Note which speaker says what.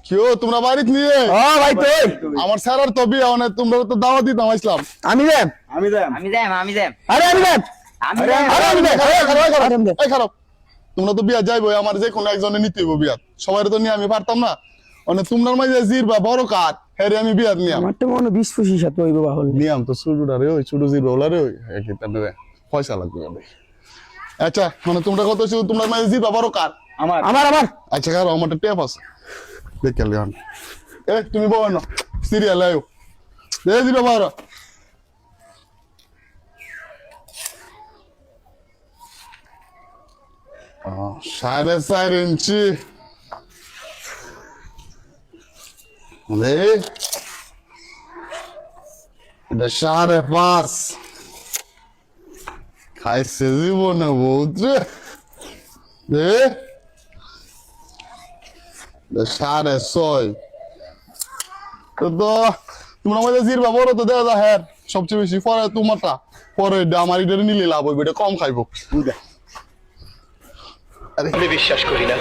Speaker 1: কেউ তোমরা বাড়িতে নিয়ে
Speaker 2: ভাই তুই
Speaker 1: আমার স্যারের তো বিয়ে মানে তোমরা তো দাওয়াত দিতাম আসলাম।
Speaker 2: আমি দেব
Speaker 3: আমি যাই
Speaker 2: আরে আমি দেব আরে আমি দেব
Speaker 1: এই খারাপ তোমরা তো বিয়া যাইবো আমার যে কোনো একজনে নিতে হইব বিয়া সবাই তো নিয়ে আমি পারতাম না মানে তোমার মাঝে জির বা বড় কাঠ হেরে আমি বিয়া নিয়াম
Speaker 2: আমার তো মনে 20-25 সাথে হইব বাহল
Speaker 1: নিয়াম তো ছোটটা রে ওই ছোট জির ওলা রে ওই একই তার পয়সা লাগবে আচ্ছা মানে তোমরা কত ছিল তোমার মাঝে জির বা বড় কাঠ
Speaker 3: আমার
Speaker 2: আমার
Speaker 1: আচ্ছা কারো আমার টেপ আছে দেখে লিয়ান এ তুমি বলো না সিরিয়াল আয়ো দে দিবা বারো 4.5 ইঞ্চি এটা 5.5 খাইছে জীবনে বহুত রে দে 6.5 তো তোমরা আমাদের জিরবা বড় তো দেওয়া যা হ্যাঁ সবচেয়ে বেশি পরে তোমারটা পরে আমার এটা নিলে লাভ হইবে এটা কম খাইবো বুঝা
Speaker 4: আমি বিশ্বাস করি না